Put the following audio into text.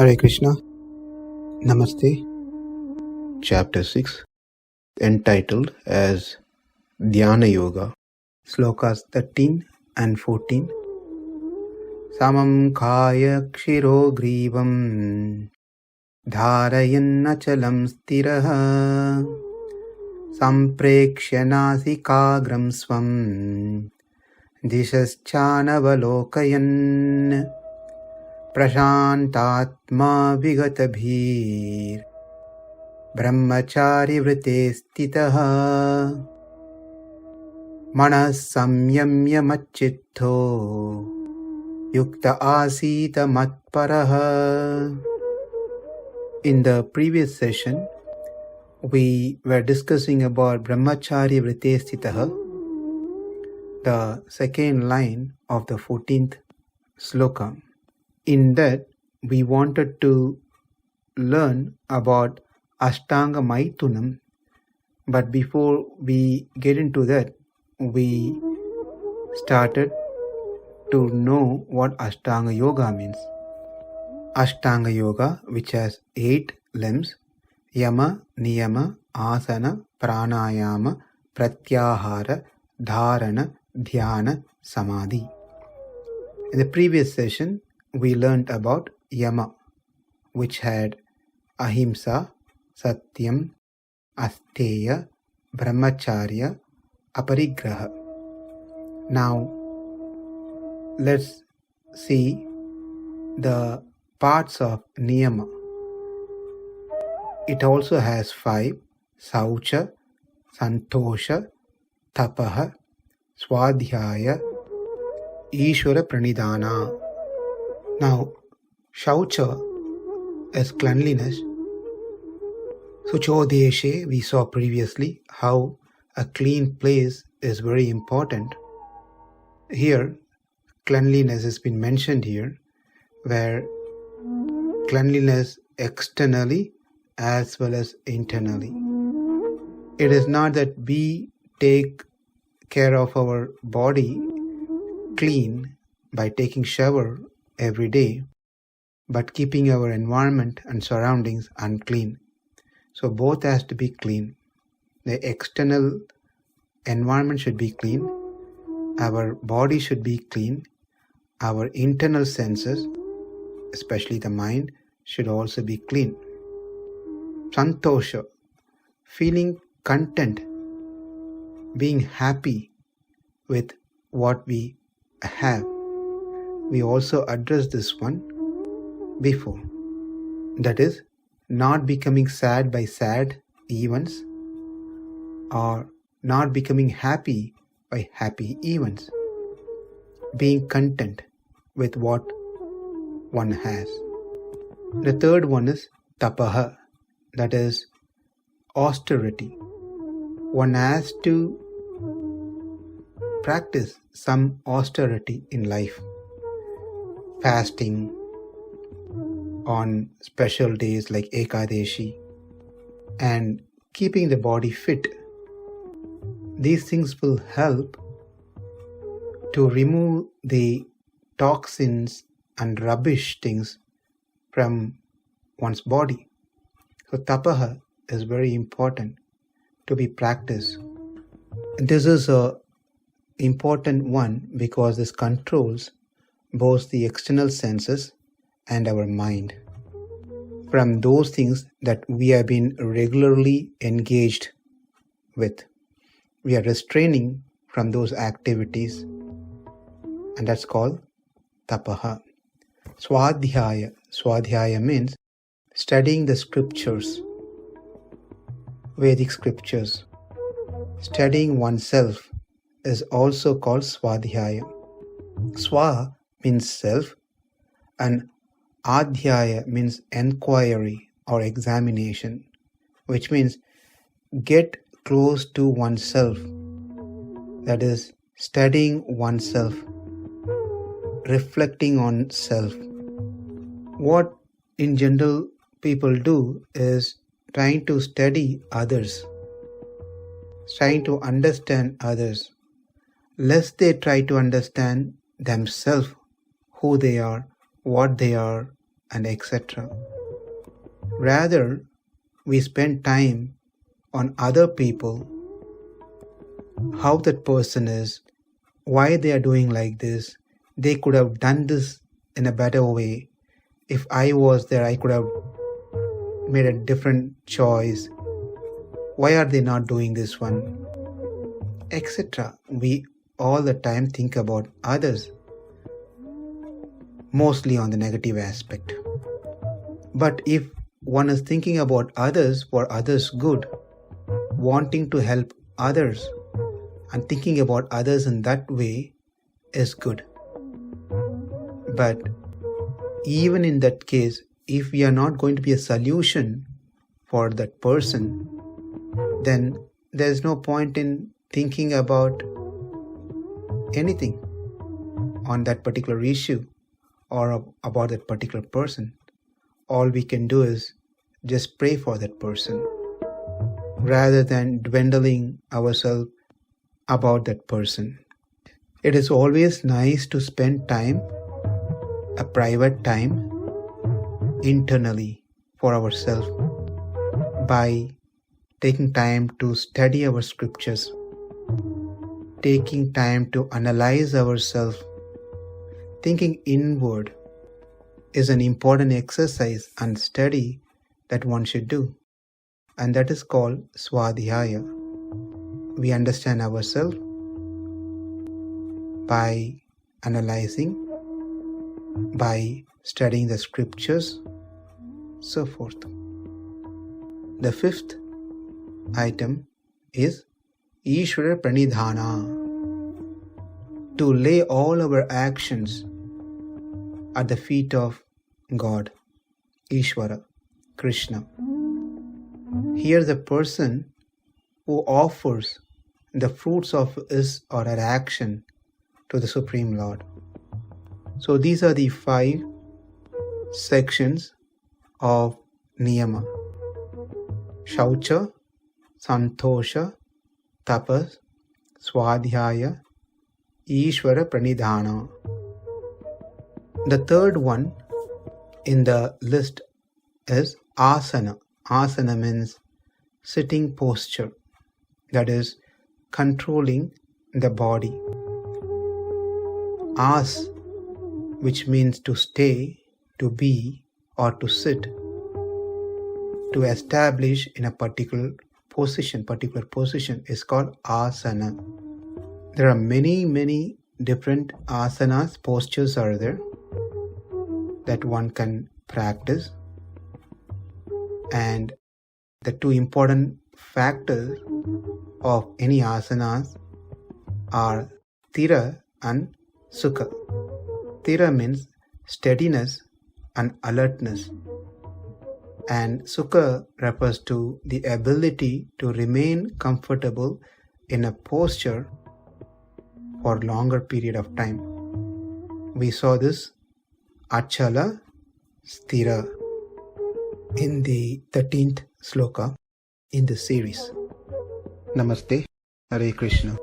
Hare Krishna. Namaste. Chapter 6, entitled as Dhyana Yoga. Slokas 13 and 14. Samaṁ kāya-śiro-grīvaṁ dhārayann acalaṁ sthiraḥ samprekṣya nāsikāgraṁ svaṁ diśaś cānavalokayan praśāntātmā vigata-bhīr brahmacāri-vrate sthitaḥ manaḥ saṁyamya mac-citto yukta āsīta mat-paraḥ. In the previous session, we were discussing about brahmacāri-vrate sthitaḥ, the second line of the 14th sloka. In that, we wanted to learn about ashtanga maithunam, but before we get into that, we started to know what ashtanga yoga means. Ashtanga yoga, which has 8 limbs: yama, niyama, asana, pranayama, pratyahara, dharana, dhyana, samadhi. In the previous session, we learned about yama, which had ahimsa, satyam, asteya, brahmacharya, aparigraha. Now, let's see the parts of niyama. It also has 5: saucha, santosha, tapaha, swadhyaya, ishvara pranidhana. Now, shaucha is cleanliness. Suchodeshe, we saw previously how a clean place is very important. Here, cleanliness has been mentioned here, where cleanliness externally as well as internally. It is not that we take care of our body clean by taking shower every day, but keeping our environment and surroundings unclean. So both has to be clean. The external environment should be clean, our body should be clean, our internal senses, especially the mind, should also be clean. Santosha, feeling content, being happy with what we have. We also addressed this one before. That is, not becoming sad by sad events or not becoming happy by happy events. Being content with what one has. The third one is tapaha, that is austerity. One has to practice some austerity in life. Fasting on special days like Ekadashi and keeping the body fit. These things will help to remove the toxins and rubbish things from one's body. So tapaha is very important to be practiced. This is a important one because this controls both the external senses and our mind from those things that we have been regularly engaged with. We are restraining from those activities, and that's called tapaha. Swadhyaya. Swadhyaya means studying the scriptures, Vedic scriptures. Studying oneself is also called swadhyaya. Swa means self, and adhyaya means enquiry or examination, which means get close to oneself. That is, studying oneself, reflecting on self. What in general people do is trying to study others, trying to understand others, lest they try to understand themselves, who they are, what they are, and etc. Rather, we spend time on other people, how that person is, why they are doing like this. They could have done this in a better way. If I was there, I could have made a different choice. Why are they not doing this one? Etc. We all the time think about others, mostly on the negative aspect. But if one is thinking about others for others' good, wanting to help others and thinking about others in that way is good. But even in that case, if we are not going to be a solution for that person, then there is no point in thinking about anything on that particular issue or about that particular person. All we can do is just pray for that person rather than dwindling ourselves about that person. It is always nice to spend time, a private time, internally for ourselves by taking time to study our scriptures, taking time to analyze ourselves. Thinking inward is an important exercise and study that one should do, and that is called svadhyaya. We understand ourselves by analyzing, by studying the scriptures, so forth. The fifth item is Ishvara pranidhana, to lay all our actions at the feet of God, Ishvara, Krishna. Here the person who offers the fruits of his or her action to the Supreme Lord. So these are the 5 sections of niyama: shaucha, santosha, tapas, svadhyaya, Ishvara pranidhana. The third one in the list is asana. Asana means sitting posture, that is, controlling the body. As, which means to stay, to be, or to sit, to establish in a particular position is called asana. There are many different asanas, postures are there that one can practice, and the 2 important factors of any asanas are sthira and sukha. Sthira means steadiness and alertness, and sukha refers to the ability to remain comfortable in a posture for a longer period of time. We saw this acala, sthira in the 13th Slooka in this series. Namaste, Hare Krishna.